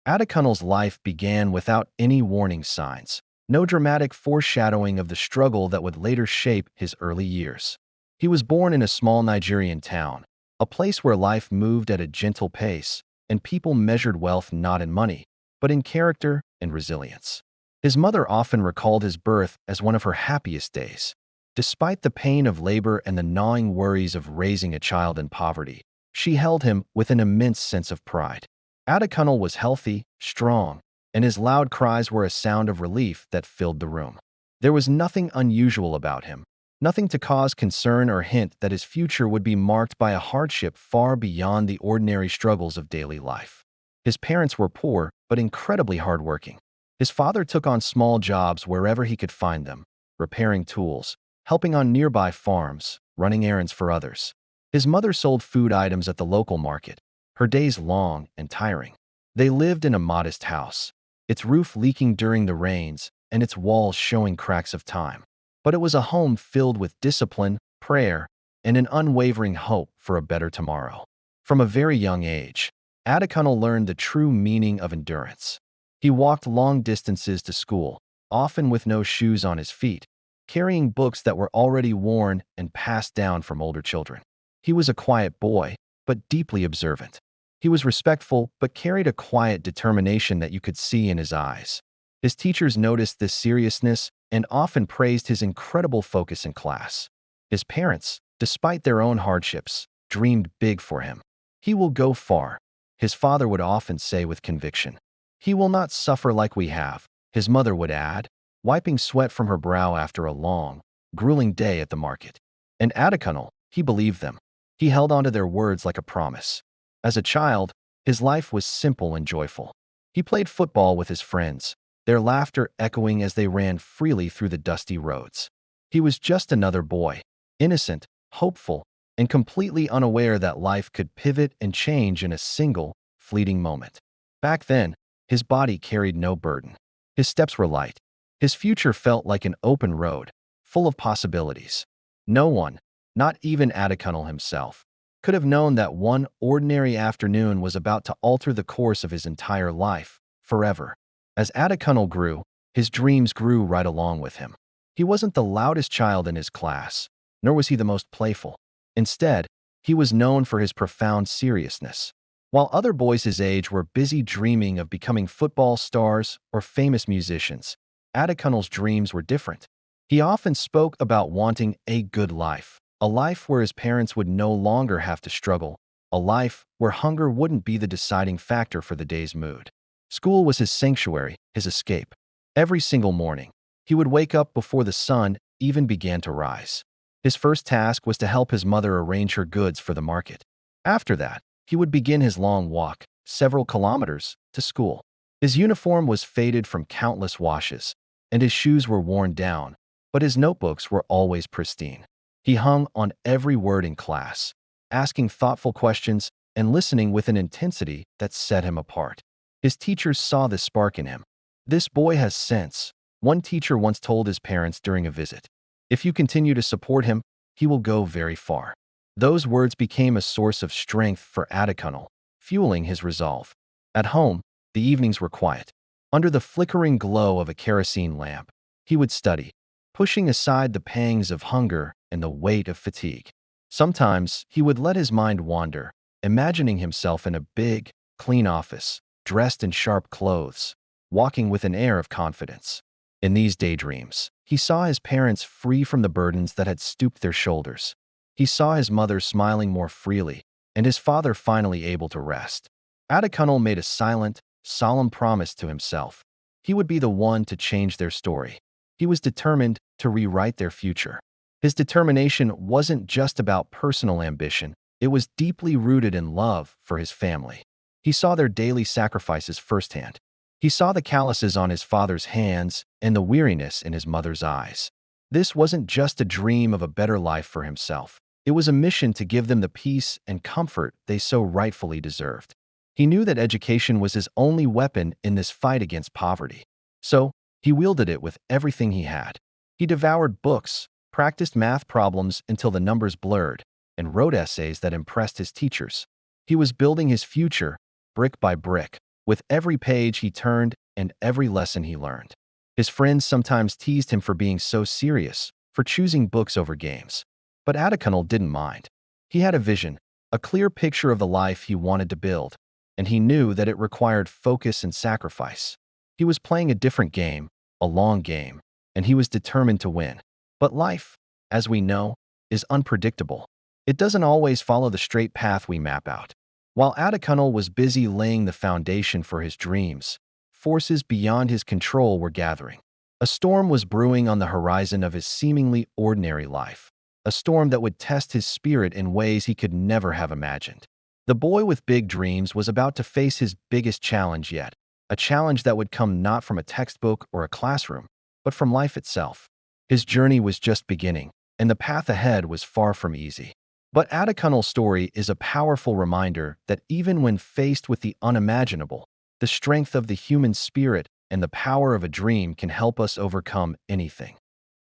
Adekunle's life began without any warning signs, no dramatic foreshadowing of the struggle that would later shape his early years. He was born in a small Nigerian town, a place where life moved at a gentle pace, and people measured wealth not in money, but in character and resilience. His mother often recalled his birth as one of her happiest days. Despite the pain of labor and the gnawing worries of raising a child in poverty, she held him with an immense sense of pride. Adekunle was healthy, strong, and his loud cries were a sound of relief that filled the room. There was nothing unusual about him, nothing to cause concern or hint that his future would be marked by a hardship far beyond the ordinary struggles of daily life. His parents were poor, but incredibly hardworking. His father took on small jobs wherever he could find them, repairing tools, helping on nearby farms, running errands for others. His mother sold food items at the local market, her days long and tiring. They lived in a modest house, its roof leaking during the rains and its walls showing cracks of time. But it was a home filled with discipline, prayer, and an unwavering hope for a better tomorrow. From a very young age, Adekunle learned the true meaning of endurance. He walked long distances to school, often with no shoes on his feet, carrying books that were already worn and passed down from older children. He was a quiet boy, but deeply observant. He was respectful, but carried a quiet determination that you could see in his eyes. His teachers noticed this seriousness and often praised his incredible focus in class. His parents, despite their own hardships, dreamed big for him. "He will go far," his father would often say with conviction. "He will not suffer like we have," his mother would add, wiping sweat from her brow after a long, grueling day at the market. And Adekunle, he believed them. He held onto their words like a promise. As a child, his life was simple and joyful. He played football with his friends, their laughter echoing as they ran freely through the dusty roads. He was just another boy, innocent, hopeful, and completely unaware that life could pivot and change in a single, fleeting moment. Back then, his body carried no burden. His steps were light. His future felt like an open road, full of possibilities. No one, not even Adekunle himself, could have known that one ordinary afternoon was about to alter the course of his entire life, forever. As Adekunle grew, his dreams grew right along with him. He wasn't the loudest child in his class, nor was he the most playful. Instead, he was known for his profound seriousness. While other boys his age were busy dreaming of becoming football stars or famous musicians, Adekunle's dreams were different. He often spoke about wanting a good life, a life where his parents would no longer have to struggle, a life where hunger wouldn't be the deciding factor for the day's mood. School was his sanctuary, his escape. Every single morning, he would wake up before the sun even began to rise. His first task was to help his mother arrange her goods for the market. After that, he would begin his long walk, several kilometers, to school. His uniform was faded from countless washes, and his shoes were worn down, but his notebooks were always pristine. He hung on every word in class, asking thoughtful questions and listening with an intensity that set him apart. His teachers saw this spark in him. "This boy has sense," one teacher once told his parents during a visit. "If you continue to support him, he will go very far." Those words became a source of strength for Adekunle, fueling his resolve. At home, the evenings were quiet. Under the flickering glow of a kerosene lamp, he would study, pushing aside the pangs of hunger and the weight of fatigue. Sometimes he would let his mind wander, imagining himself in a big, clean office, dressed in sharp clothes, walking with an air of confidence. In these daydreams, he saw his parents free from the burdens that had stooped their shoulders. He saw his mother smiling more freely, and his father finally able to rest. Adekunle made a silent, solemn promise to himself. He would be the one to change their story. He was determined to rewrite their future. His determination wasn't just about personal ambition, it was deeply rooted in love for his family. He saw their daily sacrifices firsthand. He saw the calluses on his father's hands and the weariness in his mother's eyes. This wasn't just a dream of a better life for himself. It was a mission to give them the peace and comfort they so rightfully deserved. He knew that education was his only weapon in this fight against poverty. So, he wielded it with everything he had. He devoured books, practiced math problems until the numbers blurred, and wrote essays that impressed his teachers. He was building his future, brick by brick, with every page he turned and every lesson he learned. His friends sometimes teased him for being so serious, for choosing books over games. But Adekunle didn't mind. He had a vision, a clear picture of the life he wanted to build, and he knew that it required focus and sacrifice. He was playing a different game, a long game, and he was determined to win. But life, as we know, is unpredictable. It doesn't always follow the straight path we map out. While Adekunle was busy laying the foundation for his dreams, forces beyond his control were gathering. A storm was brewing on the horizon of his seemingly ordinary life, a storm that would test his spirit in ways he could never have imagined. The boy with big dreams was about to face his biggest challenge yet, a challenge that would come not from a textbook or a classroom, but from life itself. His journey was just beginning, and the path ahead was far from easy. But Adekunle's story is a powerful reminder that even when faced with the unimaginable, the strength of the human spirit and the power of a dream can help us overcome anything.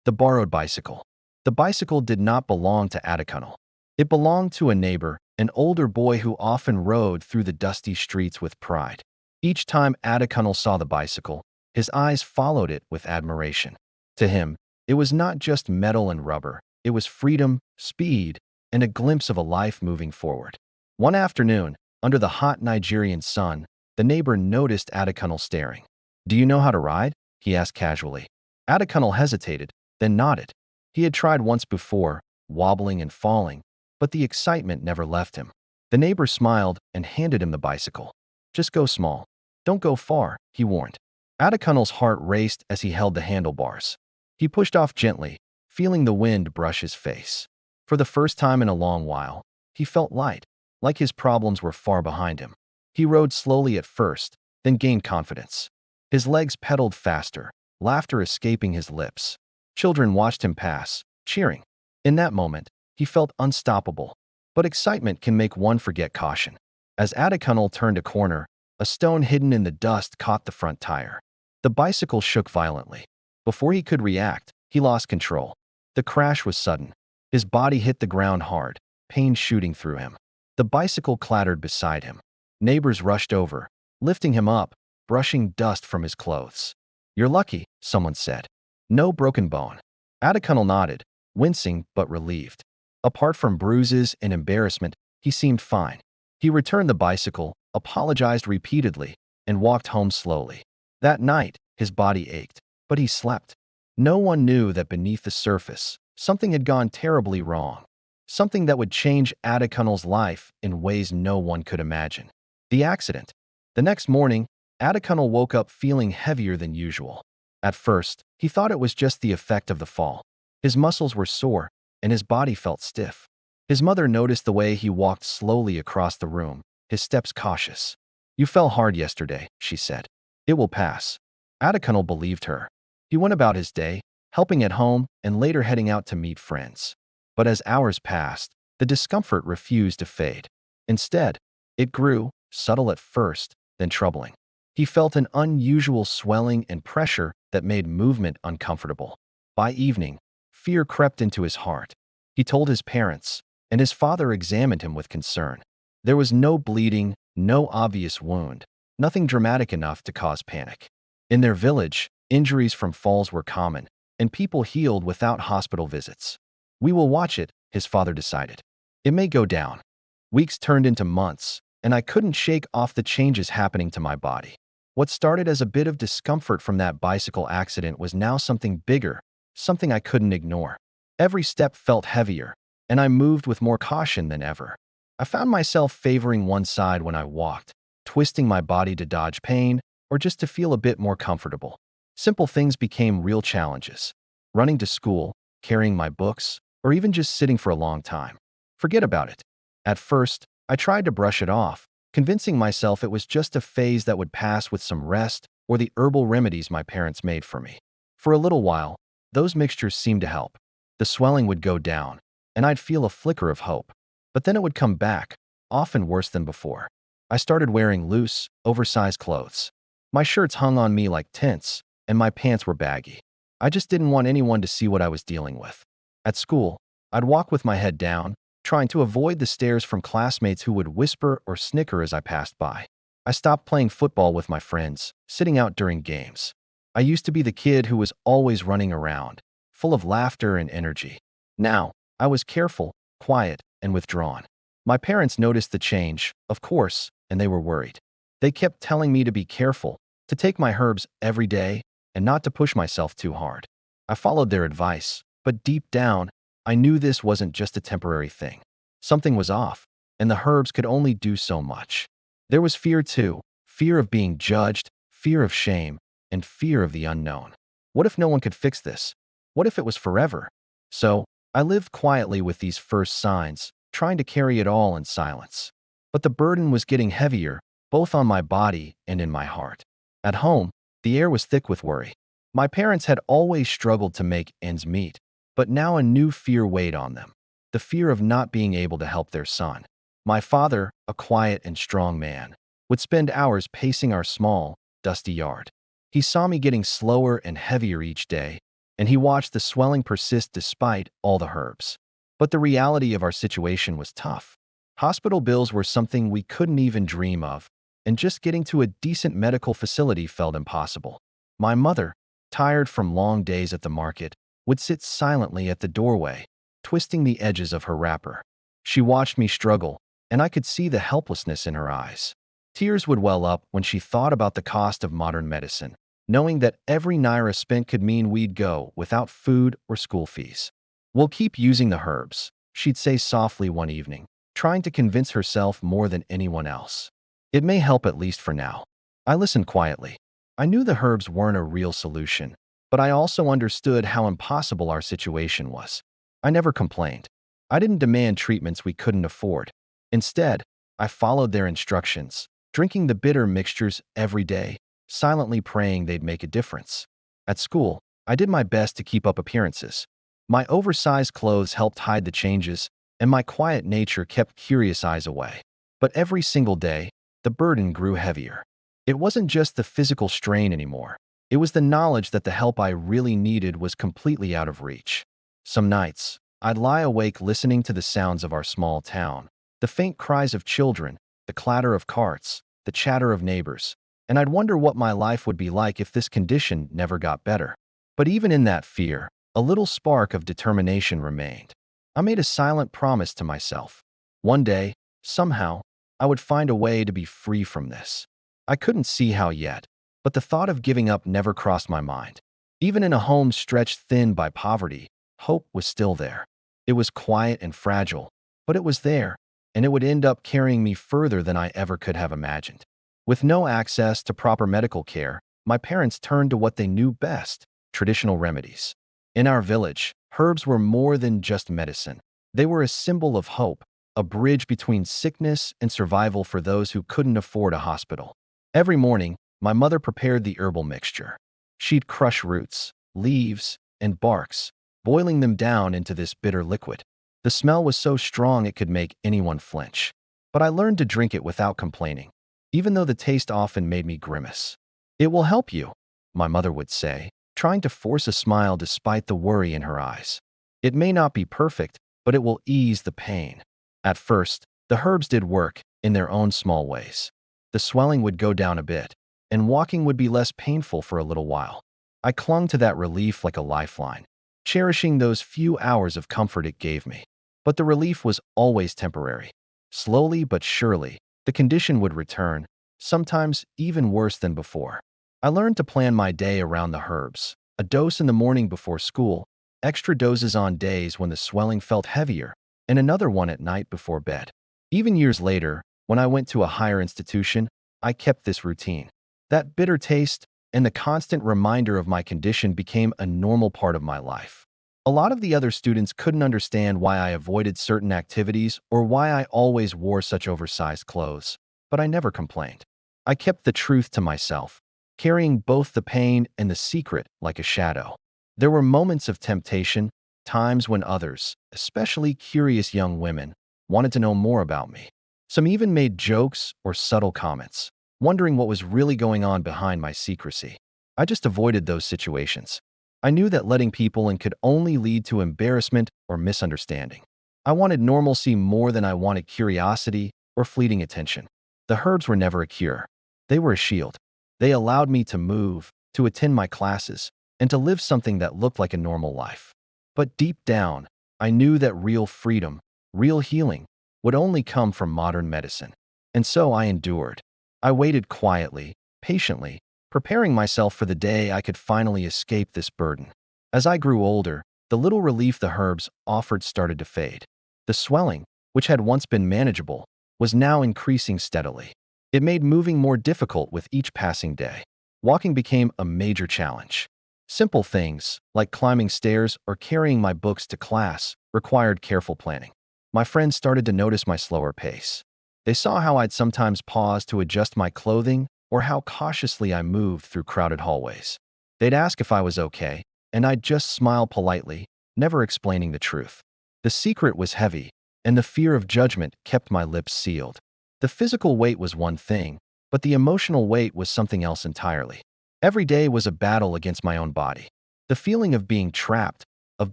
The borrowed bicycle. The bicycle did not belong to Adekunle. It belonged to a neighbor, an older boy who often rode through the dusty streets with pride. Each time Adekunle saw the bicycle, his eyes followed it with admiration. To him, it was not just metal and rubber, it was freedom, speed, and a glimpse of a life moving forward. One afternoon, under the hot Nigerian sun, the neighbor noticed Adekunle staring. "Do you know how to ride?" he asked casually. Adekunle hesitated, then nodded. He had tried once before, wobbling and falling, but the excitement never left him. The neighbor smiled and handed him the bicycle. "Just go small. Don't go far," he warned. Adekunle's heart raced as he held the handlebars. He pushed off gently, feeling the wind brush his face. For the first time in a long while, he felt light, like his problems were far behind him. He rode slowly at first, then gained confidence. His legs pedaled faster, laughter escaping his lips. Children watched him pass, cheering. In that moment, he felt unstoppable, but excitement can make one forget caution. As Adekunle turned a corner, a stone hidden in the dust caught the front tire. The bicycle shook violently. Before he could react, he lost control. The crash was sudden. His body hit the ground hard, pain shooting through him. The bicycle clattered beside him. Neighbors rushed over, lifting him up, brushing dust from his clothes. "You're lucky," someone said. "No broken bone." Adekunle nodded, wincing but relieved. Apart from bruises and embarrassment, he seemed fine. He returned the bicycle, apologized repeatedly, and walked home slowly. That night, his body ached, but he slept. No one knew that beneath the surface, something had gone terribly wrong. Something that would change Adekunle's life in ways no one could imagine. The accident. The next morning, Adekunle woke up feeling heavier than usual. At first, he thought it was just the effect of the fall. His muscles were sore, and his body felt stiff. His mother noticed the way he walked slowly across the room, his steps cautious. "You fell hard yesterday," she said. "It will pass." Adekunle believed her. He went about his day, helping at home and later heading out to meet friends. But as hours passed, the discomfort refused to fade. Instead, it grew, subtle at first, then troubling. He felt an unusual swelling and pressure that made movement uncomfortable. By evening, fear crept into his heart. He told his parents, and his father examined him with concern. There was no bleeding, no obvious wound, nothing dramatic enough to cause panic. In their village, injuries from falls were common, and people healed without hospital visits. "We will watch it," his father decided. "It may go down." Weeks turned into months, and I couldn't shake off the changes happening to my body. What started as a bit of discomfort from that bicycle accident was now something bigger, something I couldn't ignore. Every step felt heavier, and I moved with more caution than ever. I found myself favoring one side when I walked, twisting my body to dodge pain or just to feel a bit more comfortable. Simple things became real challenges. Running to school, carrying my books, or even just sitting for a long time. Forget about it. At first, I tried to brush it off, convincing myself it was just a phase that would pass with some rest or the herbal remedies my parents made for me. For a little while, those mixtures seemed to help. The swelling would go down, and I'd feel a flicker of hope. But then it would come back, often worse than before. I started wearing loose, oversized clothes. My shirts hung on me like tents, and my pants were baggy. I just didn't want anyone to see what I was dealing with. At school, I'd walk with my head down, trying to avoid the stares from classmates who would whisper or snicker as I passed by. I stopped playing football with my friends, sitting out during games. I used to be the kid who was always running around, full of laughter and energy. Now, I was careful, quiet, and withdrawn. My parents noticed the change, of course, and they were worried. They kept telling me to be careful, to take my herbs every day, and not to push myself too hard. I followed their advice, but deep down, I knew this wasn't just a temporary thing. Something was off, and the herbs could only do so much. There was fear too, fear of being judged, fear of shame, and fear of the unknown. What if no one could fix this? What if it was forever? So, I lived quietly with these first signs, trying to carry it all in silence. But the burden was getting heavier, both on my body and in my heart. At home, the air was thick with worry. My parents had always struggled to make ends meet, but now a new fear weighed on them, the fear of not being able to help their son. My father, a quiet and strong man, would spend hours pacing our small, dusty yard. He saw me getting slower and heavier each day, and he watched the swelling persist despite all the herbs. But the reality of our situation was tough. Hospital bills were something we couldn't even dream of, and just getting to a decent medical facility felt impossible. My mother, tired from long days at the market, would sit silently at the doorway, twisting the edges of her wrapper. She watched me struggle, and I could see the helplessness in her eyes. Tears would well up when she thought about the cost of modern medicine, knowing that every naira spent could mean we'd go without food or school fees. "We'll keep using the herbs," she'd say softly one evening, trying to convince herself more than anyone else. "It may help at least for now." I listened quietly. I knew the herbs weren't a real solution, but I also understood how impossible our situation was. I never complained. I didn't demand treatments we couldn't afford. Instead, I followed their instructions, drinking the bitter mixtures every day, silently praying they'd make a difference. At school, I did my best to keep up appearances. My oversized clothes helped hide the changes, and my quiet nature kept curious eyes away. But every single day, the burden grew heavier. It wasn't just the physical strain anymore. It was the knowledge that the help I really needed was completely out of reach. Some nights, I'd lie awake listening to the sounds of our small town, the faint cries of children, the clatter of carts, the chatter of neighbors, and I'd wonder what my life would be like if this condition never got better. But even in that fear, a little spark of determination remained. I made a silent promise to myself. One day, somehow, I would find a way to be free from this. I couldn't see how yet, but the thought of giving up never crossed my mind. Even in a home stretched thin by poverty, hope was still there. It was quiet and fragile, but it was there, and it would end up carrying me further than I ever could have imagined. With no access to proper medical care, my parents turned to what they knew best: traditional remedies. In our village, herbs were more than just medicine. They were a symbol of hope, a bridge between sickness and survival for those who couldn't afford a hospital. Every morning, my mother prepared the herbal mixture. She'd crush roots, leaves, and barks, boiling them down into this bitter liquid. The smell was so strong it could make anyone flinch. But I learned to drink it without complaining, even though the taste often made me grimace. "It will help you," my mother would say, trying to force a smile despite the worry in her eyes. "It may not be perfect, but it will ease the pain." At first, the herbs did work in their own small ways. The swelling would go down a bit, and walking would be less painful for a little while. I clung to that relief like a lifeline, cherishing those few hours of comfort it gave me. But the relief was always temporary. Slowly but surely, the condition would return, sometimes even worse than before. I learned to plan my day around the herbs: a dose in the morning before school, extra doses on days when the swelling felt heavier, and another one at night before bed. Even years later, when I went to a higher institution, I kept this routine. That bitter taste and the constant reminder of my condition became a normal part of my life. A lot of the other students couldn't understand why I avoided certain activities or why I always wore such oversized clothes, but I never complained. I kept the truth to myself, carrying both the pain and the secret like a shadow. There were moments of temptation, times when others, especially curious young women, wanted to know more about me. Some even made jokes or subtle comments, wondering what was really going on behind my secrecy. I just avoided those situations. I knew that letting people in could only lead to embarrassment or misunderstanding. I wanted normalcy more than I wanted curiosity or fleeting attention. The herbs were never a cure. They were a shield. They allowed me to move, to attend my classes, and to live something that looked like a normal life. But deep down, I knew that real freedom, real healing, would only come from modern medicine. And so I endured. I waited quietly, patiently, preparing myself for the day I could finally escape this burden. As I grew older, the little relief the herbs offered started to fade. The swelling, which had once been manageable, was now increasing steadily. It made moving more difficult with each passing day. Walking became a major challenge. Simple things, like climbing stairs or carrying my books to class, required careful planning. My friends started to notice my slower pace. They saw how I'd sometimes pause to adjust my clothing or how cautiously I moved through crowded hallways. They'd ask if I was okay, and I'd just smile politely, never explaining the truth. The secret was heavy, and the fear of judgment kept my lips sealed. The physical weight was one thing, but the emotional weight was something else entirely. Every day was a battle against my own body. The feeling of being trapped, of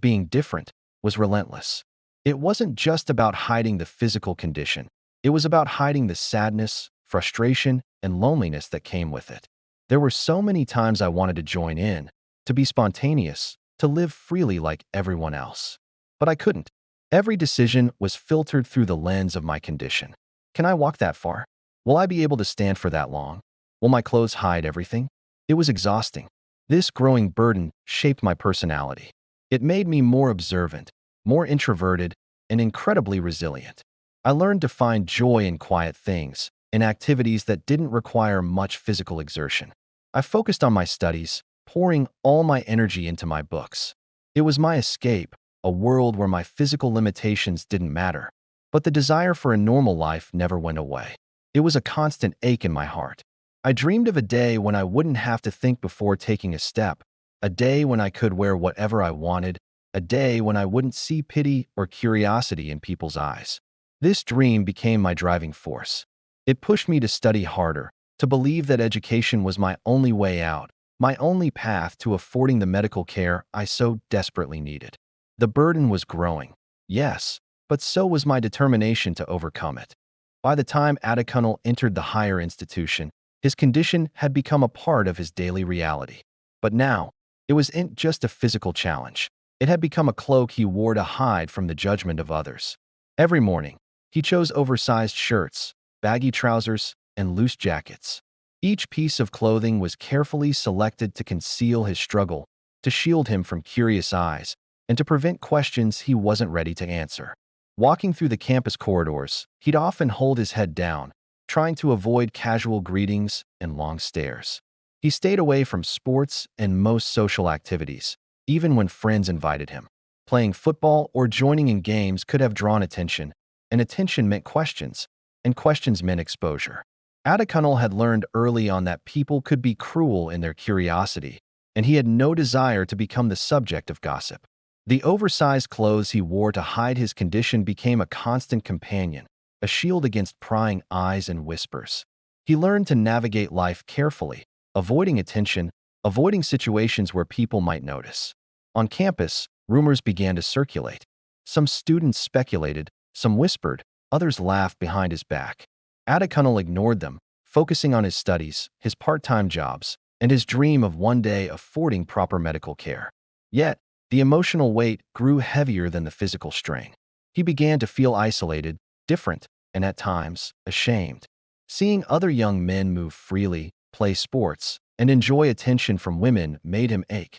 being different, was relentless. It wasn't just about hiding the physical condition. It was about hiding the sadness, frustration, and loneliness that came with it. There were so many times I wanted to join in, to be spontaneous, to live freely like everyone else. But I couldn't. Every decision was filtered through the lens of my condition. Can I walk that far? Will I be able to stand for that long? Will my clothes hide everything? It was exhausting. This growing burden shaped my personality. It made me more observant, more introverted, and incredibly resilient. I learned to find joy in quiet things, in activities that didn't require much physical exertion. I focused on my studies, pouring all my energy into my books. It was my escape, a world where my physical limitations didn't matter. But the desire for a normal life never went away. It was a constant ache in my heart. I dreamed of a day when I wouldn't have to think before taking a step, a day when I could wear whatever I wanted, a day when I wouldn't see pity or curiosity in people's eyes. This dream became my driving force. It pushed me to study harder, to believe that education was my only way out, my only path to affording the medical care I so desperately needed. The burden was growing, yes, but so was my determination to overcome it. By the time Adekunle entered the higher institution, his condition had become a part of his daily reality. But now, it wasn't just a physical challenge. It had become a cloak he wore to hide from the judgment of others. Every morning, he chose oversized shirts, baggy trousers, and loose jackets. Each piece of clothing was carefully selected to conceal his struggle, to shield him from curious eyes, and to prevent questions he wasn't ready to answer. Walking through the campus corridors, he'd often hold his head down, trying to avoid casual greetings and long stares. He stayed away from sports and most social activities, even when friends invited him. Playing football or joining in games could have drawn attention, and attention meant questions, and questions meant exposure. Adekunle had learned early on that people could be cruel in their curiosity, and he had no desire to become the subject of gossip. The oversized clothes he wore to hide his condition became a constant companion, a shield against prying eyes and whispers. He learned to navigate life carefully, avoiding attention, avoiding situations where people might notice. On campus, rumors began to circulate. Some students speculated, some whispered, others laughed behind his back. Adekunle ignored them, focusing on his studies, his part-time jobs, and his dream of one day affording proper medical care. Yet, the emotional weight grew heavier than the physical strain. He began to feel isolated, different, and at times, ashamed. Seeing other young men move freely, play sports, and enjoy attention from women made him ache,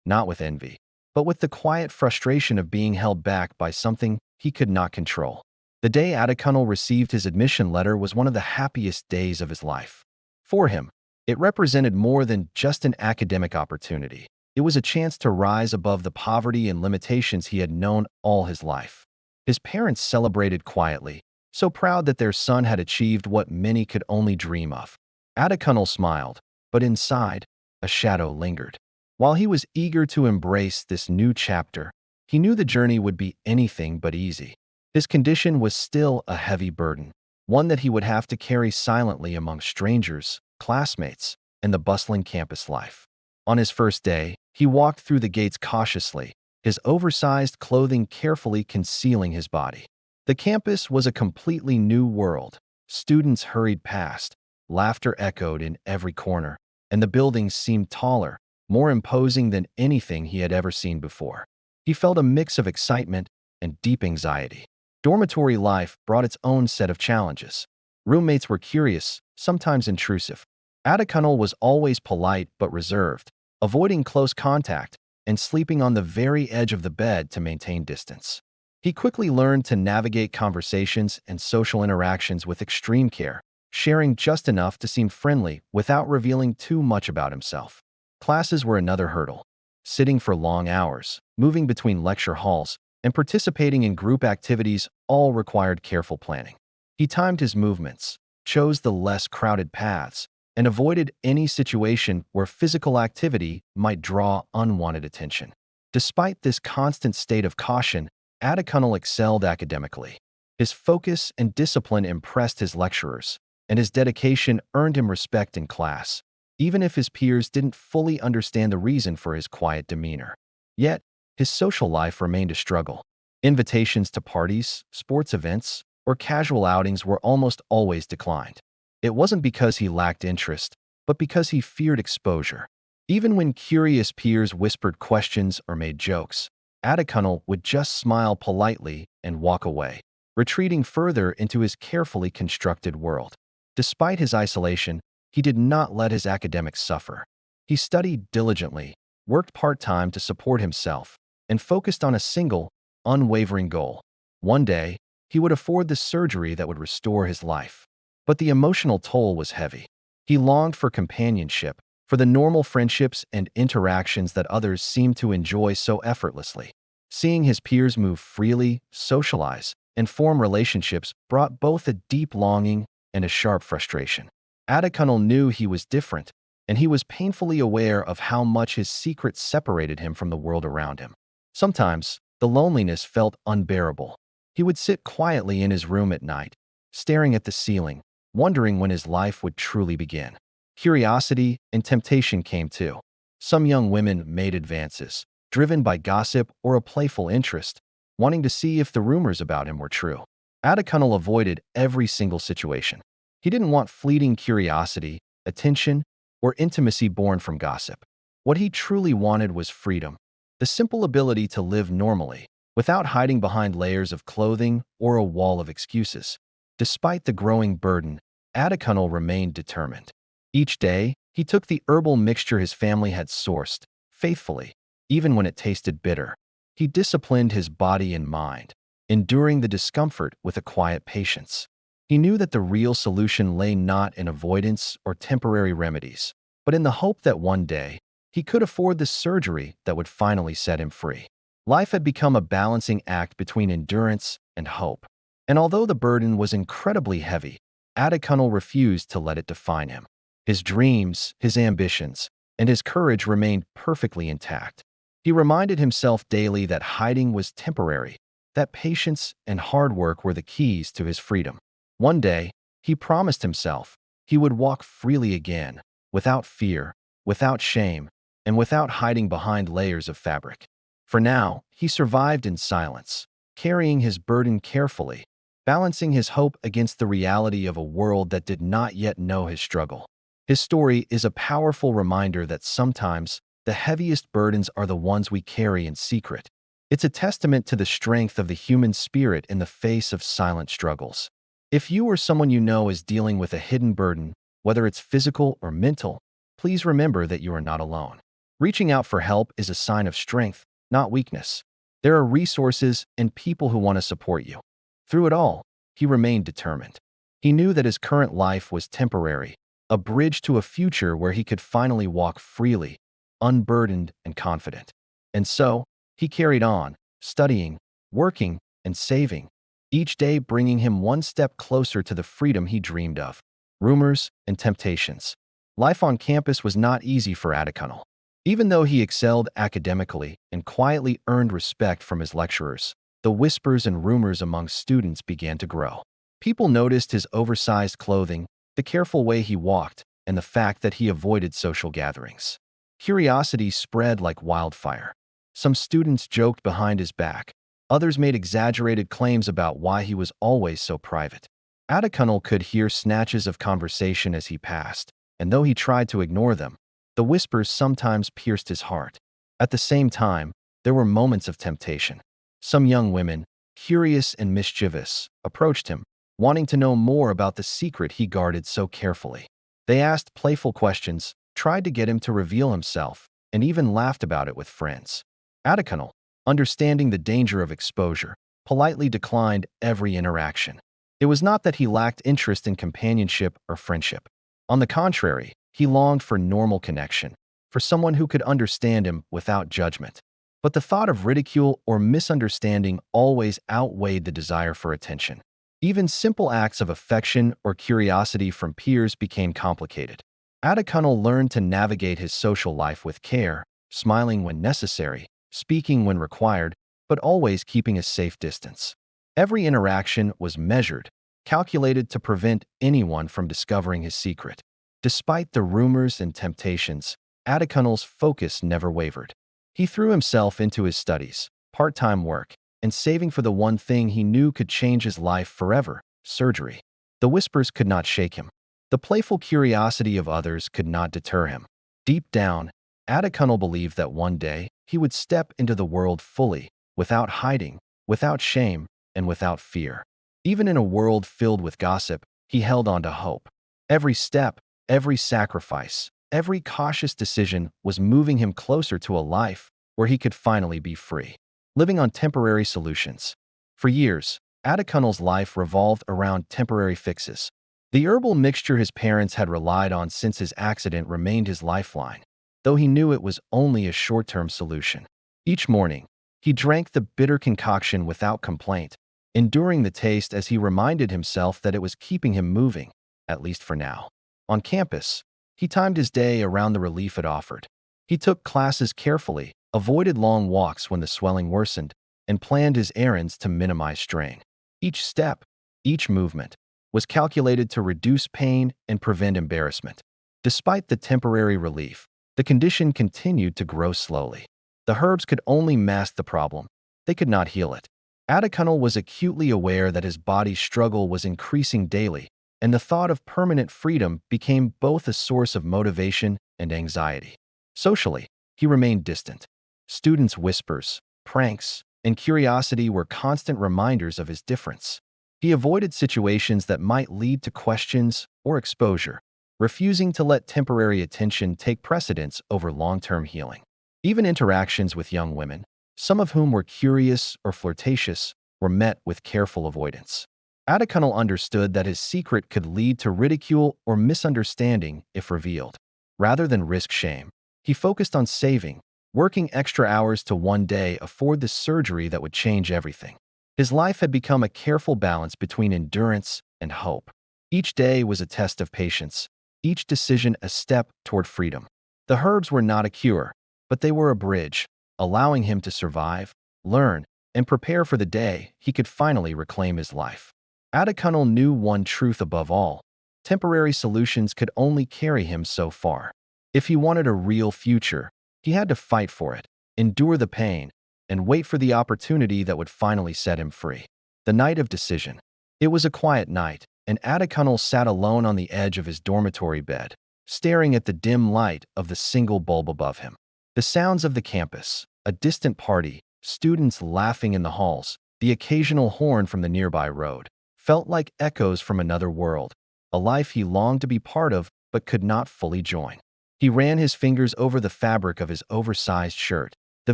not with envy, but with the quiet frustration of being held back by something he could not control. The day Adekunle received his admission letter was one of the happiest days of his life. For him, it represented more than just an academic opportunity. It was a chance to rise above the poverty and limitations he had known all his life. His parents celebrated quietly, so proud that their son had achieved what many could only dream of. Adekunle smiled, but inside, a shadow lingered. While he was eager to embrace this new chapter, he knew the journey would be anything but easy. His condition was still a heavy burden, one that he would have to carry silently among strangers, classmates, and the bustling campus life. On his first day, he walked through the gates cautiously, his oversized clothing carefully concealing his body. The campus was a completely new world. Students hurried past, Laughter echoed in every corner, and the buildings seemed taller, more imposing than anything he had ever seen before. He felt a mix of excitement and deep anxiety. Dormitory life brought its own set of challenges. Roommates were curious, sometimes intrusive. Adekunle was always polite but reserved, avoiding close contact and sleeping on the very edge of the bed to maintain distance. He quickly learned to navigate conversations and social interactions with extreme care, sharing just enough to seem friendly without revealing too much about himself. Classes were another hurdle. Sitting for long hours, moving between lecture halls, and participating in group activities all required careful planning. He timed his movements, chose the less crowded paths, and avoided any situation where physical activity might draw unwanted attention. Despite this constant state of caution, Adekunle excelled academically. His focus and discipline impressed his lecturers, and his dedication earned him respect in class, even if his peers didn't fully understand the reason for his quiet demeanor. Yet, his social life remained a struggle. Invitations to parties, sports events, or casual outings were almost always declined. It wasn't because he lacked interest, but because he feared exposure. Even when curious peers whispered questions or made jokes, Adekunle would just smile politely and walk away, retreating further into his carefully constructed world. Despite his isolation, he did not let his academics suffer. He studied diligently, worked part-time to support himself, and focused on a single, unwavering goal. One day, he would afford the surgery that would restore his life. But the emotional toll was heavy. He longed for companionship, for the normal friendships and interactions that others seemed to enjoy so effortlessly. Seeing his peers move freely, socialize, and form relationships brought both a deep longing and a sharp frustration. Adekunle knew he was different, and he was painfully aware of how much his secret separated him from the world around him. Sometimes, the loneliness felt unbearable. He would sit quietly in his room at night, staring at the ceiling, wondering when his life would truly begin. Curiosity and temptation came too. Some young women made advances, driven by gossip or a playful interest, wanting to see if the rumors about him were true. Adekunle avoided every single situation. He didn't want fleeting curiosity, attention, or intimacy born from gossip. What he truly wanted was freedom, the simple ability to live normally, without hiding behind layers of clothing or a wall of excuses. Despite the growing burden, Adekunle remained determined. Each day, he took the herbal mixture his family had sourced, faithfully, even when it tasted bitter. He disciplined his body and mind, enduring the discomfort with a quiet patience. He knew that the real solution lay not in avoidance or temporary remedies, but in the hope that one day, he could afford the surgery that would finally set him free. Life had become a balancing act between endurance and hope. And although the burden was incredibly heavy, Adekunle refused to let it define him. His dreams, his ambitions, and his courage remained perfectly intact. He reminded himself daily that hiding was temporary, that patience and hard work were the keys to his freedom. One day, he promised himself he would walk freely again, without fear, without shame, and without hiding behind layers of fabric. For now, he survived in silence, carrying his burden carefully, balancing his hope against the reality of a world that did not yet know his struggle. His story is a powerful reminder that sometimes the heaviest burdens are the ones we carry in secret. It's a testament to the strength of the human spirit in the face of silent struggles. If you or someone you know is dealing with a hidden burden, whether it's physical or mental, please remember that you are not alone. Reaching out for help is a sign of strength, not weakness. There are resources and people who want to support you. Through it all, he remained determined. He knew that his current life was temporary, a bridge to a future where he could finally walk freely, unburdened and confident. And so, he carried on, studying, working, and saving, each day bringing him one step closer to the freedom he dreamed of. Rumors and temptations. Life on campus was not easy for Adekunle. Even though he excelled academically and quietly earned respect from his lecturers, the whispers and rumors among students began to grow. People noticed his oversized clothing, the careful way he walked, and the fact that he avoided social gatherings. Curiosity spread like wildfire. Some students joked behind his back. Others made exaggerated claims about why he was always so private. Atakunal could hear snatches of conversation as he passed, and though he tried to ignore them, the whispers sometimes pierced his heart. At the same time, there were moments of temptation. Some young women, curious and mischievous, approached him, wanting to know more about the secret he guarded so carefully. They asked playful questions, tried to get him to reveal himself, and even laughed about it with friends. Atakunal, understanding the danger of exposure, politely declined every interaction. It was not that he lacked interest in companionship or friendship. On the contrary, he longed for normal connection, for someone who could understand him without judgment. But the thought of ridicule or misunderstanding always outweighed the desire for attention. Even simple acts of affection or curiosity from peers became complicated. Atakunal learned to navigate his social life with care, smiling when necessary, speaking when required, but always keeping a safe distance. Every interaction was measured, calculated to prevent anyone from discovering his secret. Despite the rumors and temptations, Atakunal's focus never wavered. He threw himself into his studies, part-time work, and saving for the one thing he knew could change his life forever: surgery. The whispers could not shake him. The playful curiosity of others could not deter him. Deep down, Atakunal believed that one day he would step into the world fully, without hiding, without shame, and without fear. Even in a world filled with gossip, he held on to hope. Every step, every sacrifice, every cautious decision was moving him closer to a life where he could finally be free, living on temporary solutions. For years, Atakunal's life revolved around temporary fixes. The herbal mixture his parents had relied on since his accident remained his lifeline, though he knew it was only a short-term solution. Each morning, he drank the bitter concoction without complaint, enduring the taste as he reminded himself that it was keeping him moving, at least for now. On campus, he timed his day around the relief it offered. He took classes carefully, avoided long walks when the swelling worsened, and planned his errands to minimize strain. Each step, each movement, was calculated to reduce pain and prevent embarrassment. Despite the temporary relief, the condition continued to grow slowly. The herbs could only mask the problem. They could not heal it. Atakunal was acutely aware that his body's struggle was increasing daily, and the thought of permanent freedom became both a source of motivation and anxiety. Socially, he remained distant. Students' whispers, pranks, and curiosity were constant reminders of his difference. He avoided situations that might lead to questions or exposure, refusing to let temporary attention take precedence over long-term healing. Even interactions with young women, some of whom were curious or flirtatious, were met with careful avoidance. Atakunal understood that his secret could lead to ridicule or misunderstanding if revealed. Rather than risk shame, he focused on saving, working extra hours to one day afford the surgery that would change everything. His life had become a careful balance between endurance and hope. Each day was a test of patience, each decision a step toward freedom. The herbs were not a cure, but they were a bridge, allowing him to survive, learn, and prepare for the day he could finally reclaim his life. Atakunal knew one truth above all: temporary solutions could only carry him so far. If he wanted a real future, he had to fight for it, endure the pain, and wait for the opportunity that would finally set him free. The night of decision. It was a quiet night, and Atakunal sat alone on the edge of his dormitory bed, staring at the dim light of the single bulb above him. The sounds of the campus, a distant party, students laughing in the halls, the occasional horn from the nearby road, felt like echoes from another world, a life he longed to be part of but could not fully join. He ran his fingers over the fabric of his oversized shirt, the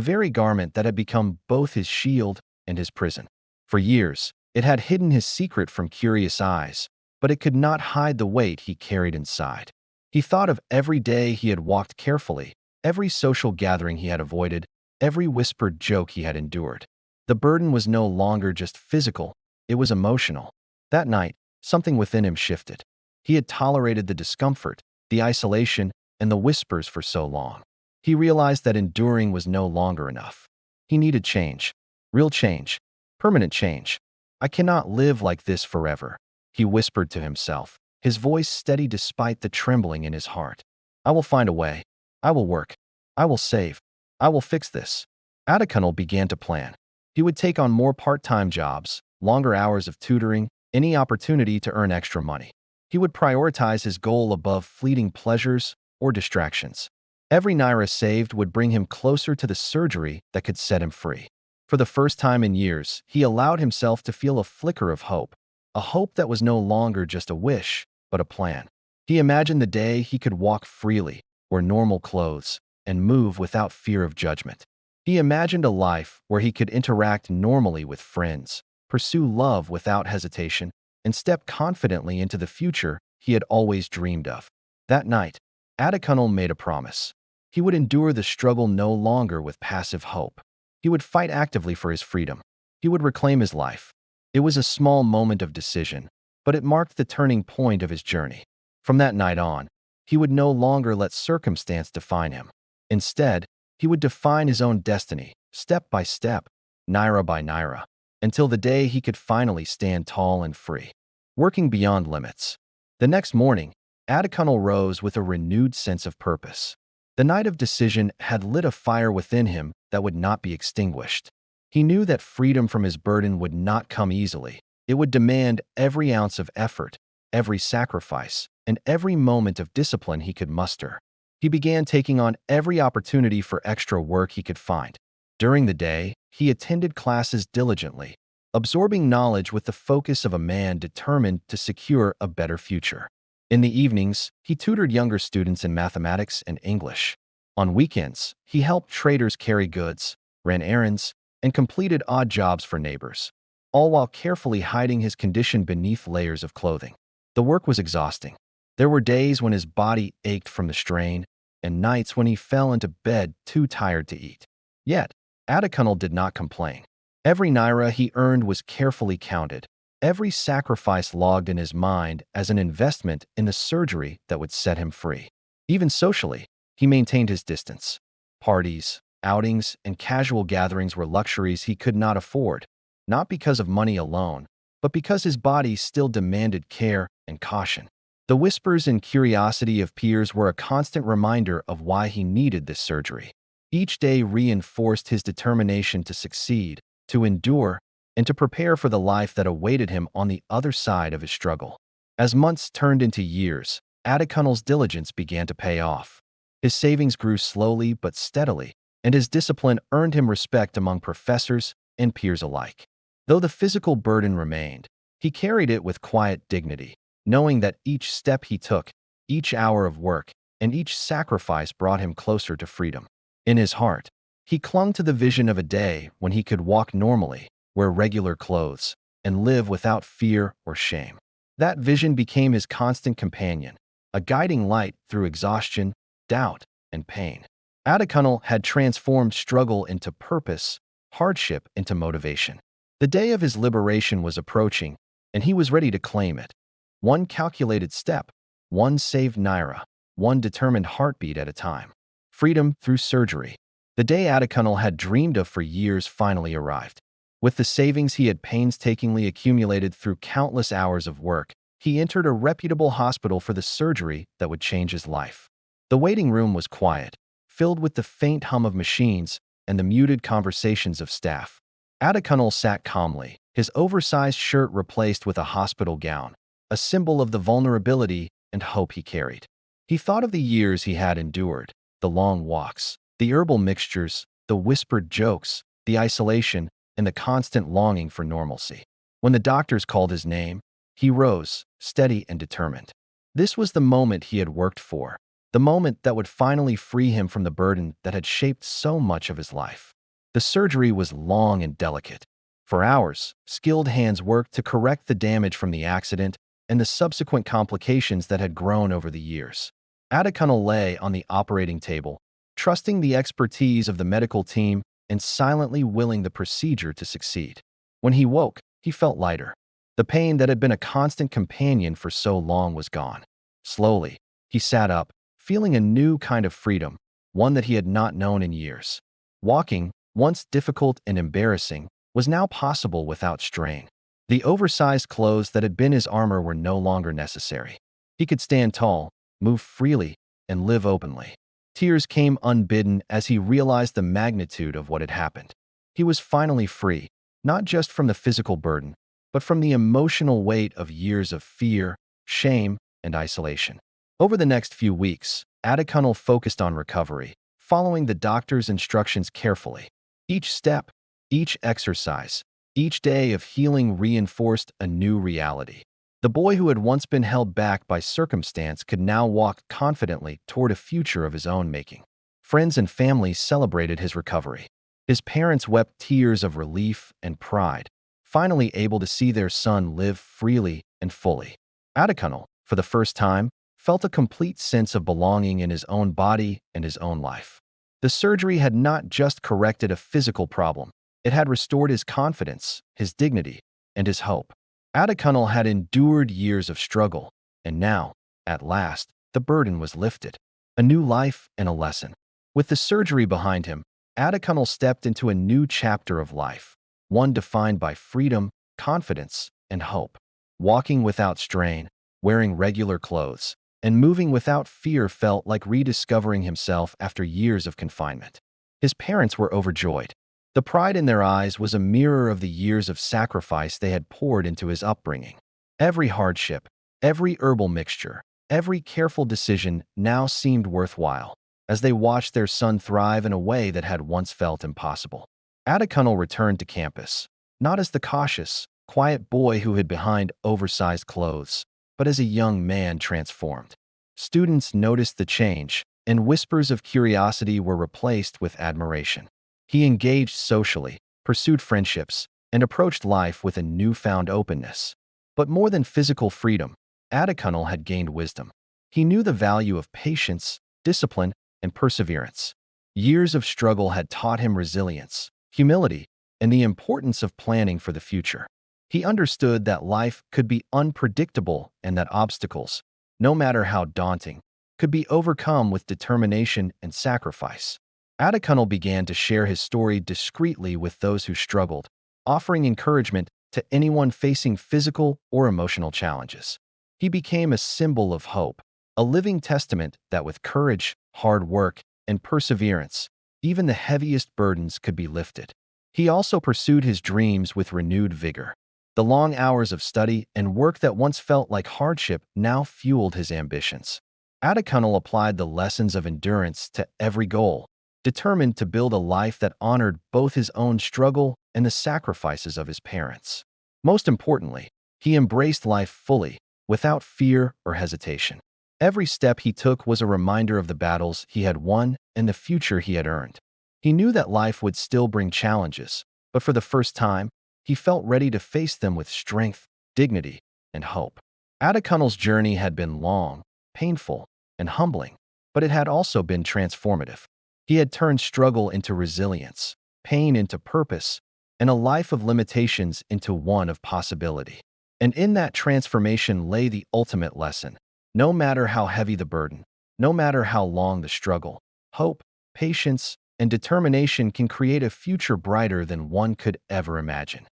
very garment that had become both his shield and his prison. For years, it had hidden his secret from curious eyes, but it could not hide the weight he carried inside. He thought of every day he had walked carefully, every social gathering he had avoided, every whispered joke he had endured. The burden was no longer just physical, it was emotional. That night, something within him shifted. He had tolerated the discomfort, the isolation, and the whispers for so long. He realized that enduring was no longer enough. He needed change. Real change. Permanent change. "I cannot live like this forever," he whispered to himself, his voice steady despite the trembling in his heart. "I will find a way. I will work. I will save. I will fix this." Atakunal began to plan. He would take on more part-time jobs, longer hours of tutoring, any opportunity to earn extra money. He would prioritize his goal above fleeting pleasures or distractions. Every naira saved would bring him closer to the surgery that could set him free. For the first time in years, he allowed himself to feel a flicker of hope, a hope that was no longer just a wish, but a plan. He imagined the day he could walk freely, wear normal clothes, and move without fear of judgment. He imagined a life where he could interact normally with friends, pursue love without hesitation, and step confidently into the future he had always dreamed of. That night, Adekunle made a promise. He would endure the struggle no longer with passive hope. He would fight actively for his freedom. He would reclaim his life. It was a small moment of decision, but it marked the turning point of his journey. From that night on, he would no longer let circumstance define him. Instead, he would define his own destiny, step by step, naira by naira, until the day he could finally stand tall and free, working beyond limits. The next morning, Adekunle rose with a renewed sense of purpose. The night of decision had lit a fire within him that would not be extinguished. He knew that freedom from his burden would not come easily. It would demand every ounce of effort, every sacrifice, and every moment of discipline he could muster. He began taking on every opportunity for extra work he could find. During the day, he attended classes diligently, absorbing knowledge with the focus of a man determined to secure a better future. In the evenings, he tutored younger students in mathematics and English. On weekends, he helped traders carry goods, ran errands, and completed odd jobs for neighbors, all while carefully hiding his condition beneath layers of clothing. The work was exhausting. There were days when his body ached from the strain, and nights when he fell into bed too tired to eat. Yet, Adekunle did not complain. Every naira he earned was carefully counted, every sacrifice logged in his mind as an investment in the surgery that would set him free. Even socially, he maintained his distance. Parties, outings, and casual gatherings were luxuries he could not afford, not because of money alone, but because his body still demanded care and caution. The whispers and curiosity of peers were a constant reminder of why he needed this surgery. Each day reinforced his determination to succeed, to endure, and to prepare for the life that awaited him on the other side of his struggle. As months turned into years, Adekunle's diligence began to pay off. His savings grew slowly but steadily, and his discipline earned him respect among professors and peers alike. Though the physical burden remained, he carried it with quiet dignity, knowing that each step he took, each hour of work, and each sacrifice brought him closer to freedom. In his heart, he clung to the vision of a day when he could walk normally, wear regular clothes, and live without fear or shame. That vision became his constant companion, a guiding light through exhaustion, doubt, and pain. Adekunle had transformed struggle into purpose, hardship into motivation. The day of his liberation was approaching, and he was ready to claim it. One calculated step, one saved naira, one determined heartbeat at a time. Freedom through surgery. The day Adekunle had dreamed of for years finally arrived. With the savings he had painstakingly accumulated through countless hours of work, he entered a reputable hospital for the surgery that would change his life. The waiting room was quiet, filled with the faint hum of machines and the muted conversations of staff. Adekunle sat calmly, his oversized shirt replaced with a hospital gown, a symbol of the vulnerability and hope he carried. He thought of the years he had endured, the long walks, the herbal mixtures, the whispered jokes, the isolation, and the constant longing for normalcy. When the doctors called his name, he rose, steady and determined. This was the moment he had worked for, the moment that would finally free him from the burden that had shaped so much of his life. The surgery was long and delicate. For hours, skilled hands worked to correct the damage from the accident and the subsequent complications that had grown over the years. Adekunle lay on the operating table, trusting the expertise of the medical team and silently willing the procedure to succeed. When he woke, he felt lighter. The pain that had been a constant companion for so long was gone. Slowly, he sat up, feeling a new kind of freedom, one that he had not known in years. Walking, once difficult and embarrassing, was now possible without strain. The oversized clothes that had been his armor were no longer necessary. He could stand tall, move freely, and live openly. Tears came unbidden as he realized the magnitude of what had happened. He was finally free, not just from the physical burden, but from the emotional weight of years of fear, shame, and isolation. Over the next few weeks, Adekunle focused on recovery, following the doctor's instructions carefully. Each step, each exercise, each day of healing reinforced a new reality. The boy who had once been held back by circumstance could now walk confidently toward a future of his own making. Friends and family celebrated his recovery. His parents wept tears of relief and pride, finally able to see their son live freely and fully. Adekunle, for the first time, felt a complete sense of belonging in his own body and his own life. The surgery had not just corrected a physical problem, it had restored his confidence, his dignity, and his hope. Adekunle had endured years of struggle, and now, at last, the burden was lifted. A new life and a lesson. With the surgery behind him, Adekunle stepped into a new chapter of life, one defined by freedom, confidence, and hope. Walking without strain, wearing regular clothes, and moving without fear felt like rediscovering himself after years of confinement. His parents were overjoyed. The pride in their eyes was a mirror of the years of sacrifice they had poured into his upbringing. Every hardship, every herbal mixture, every careful decision now seemed worthwhile, as they watched their son thrive in a way that had once felt impossible. Adekunle returned to campus, not as the cautious, quiet boy who hid behind oversized clothes, but as a young man transformed. Students noticed the change, and whispers of curiosity were replaced with admiration. He engaged socially, pursued friendships, and approached life with a newfound openness. But more than physical freedom, Adekunle had gained wisdom. He knew the value of patience, discipline, and perseverance. Years of struggle had taught him resilience, humility, and the importance of planning for the future. He understood that life could be unpredictable and that obstacles, no matter how daunting, could be overcome with determination and sacrifice. Adekunle began to share his story discreetly with those who struggled, offering encouragement to anyone facing physical or emotional challenges. He became a symbol of hope, a living testament that with courage, hard work, and perseverance, even the heaviest burdens could be lifted. He also pursued his dreams with renewed vigor. The long hours of study and work that once felt like hardship now fueled his ambitions. Adekunle applied the lessons of endurance to every goal, determined to build a life that honored both his own struggle and the sacrifices of his parents. Most importantly, he embraced life fully, without fear or hesitation. Every step he took was a reminder of the battles he had won and the future he had earned. He knew that life would still bring challenges, but for the first time, he felt ready to face them with strength, dignity, and hope. Adekunle's journey had been long, painful, and humbling, but it had also been transformative. He had turned struggle into resilience, pain into purpose, and a life of limitations into one of possibility. And in that transformation lay the ultimate lesson. No matter how heavy the burden, no matter how long the struggle, hope, patience, and determination can create a future brighter than one could ever imagine.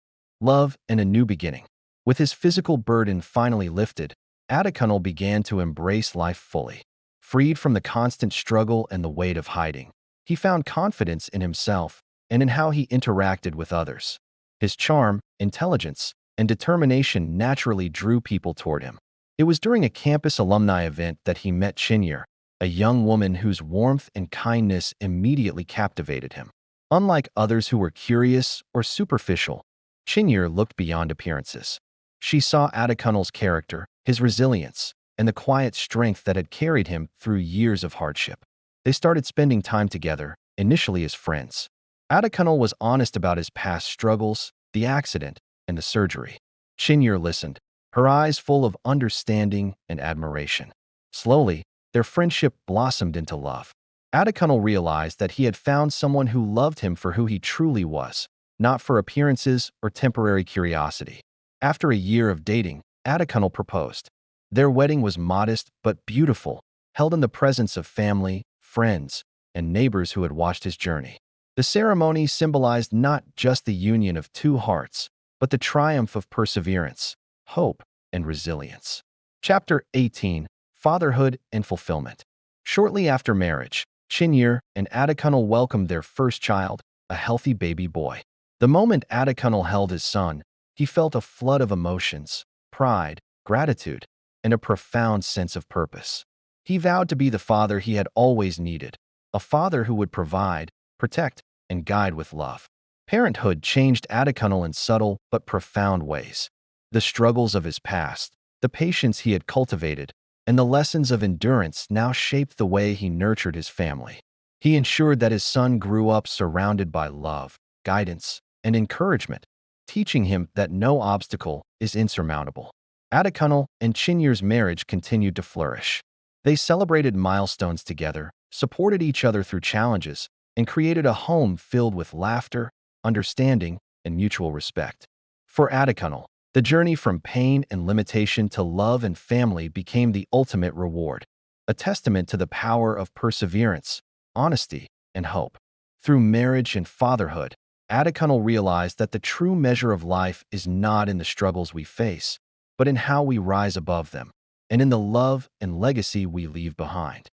Love and a new beginning. With his physical burden finally lifted, Adekunle began to embrace life fully. Freed from the constant struggle and the weight of hiding, he found confidence in himself and in how he interacted with others. His charm, intelligence, and determination naturally drew people toward him. It was during a campus alumni event that he met Chinyere, a young woman whose warmth and kindness immediately captivated him. Unlike others who were curious or superficial, Chinyere looked beyond appearances. She saw Adekunle's character, his resilience, and the quiet strength that had carried him through years of hardship. They started spending time together, initially as friends. Adekunle was honest about his past struggles, the accident, and the surgery. Chinyere listened, her eyes full of understanding and admiration. Slowly, their friendship blossomed into love. Adekunle realized that he had found someone who loved him for who he truly was, not for appearances or temporary curiosity. After a year of dating, Adekunle proposed. Their wedding was modest but beautiful, held in the presence of family, friends, and neighbors who had watched his journey. The ceremony symbolized not just the union of two hearts, but the triumph of perseverance, hope, and resilience. Chapter 18: Fatherhood and Fulfillment. Shortly after marriage, Chinyere and Adekunle welcomed their first child, a healthy baby boy. The moment Adekunle held his son, He felt a flood of emotions, pride, gratitude, and a profound sense of purpose. He vowed to be the father he had always needed, a father who would provide, protect, and guide with love. Parenthood changed Adekunle in subtle but profound ways. The struggles of his past, the patience he had cultivated, and the lessons of endurance now shaped the way he nurtured his family. He ensured that his son grew up surrounded by love, guidance, and encouragement, teaching him that no obstacle is insurmountable. Adekunle and Chinyer's marriage continued to flourish. They celebrated milestones together, supported each other through challenges, and created a home filled with laughter, understanding, and mutual respect. For Adekunle, the journey from pain and limitation to love and family became the ultimate reward, a testament to the power of perseverance, honesty, and hope. Through marriage and fatherhood, Adekunle realized that the true measure of life is not in the struggles we face, but in how we rise above them, and in the love and legacy we leave behind.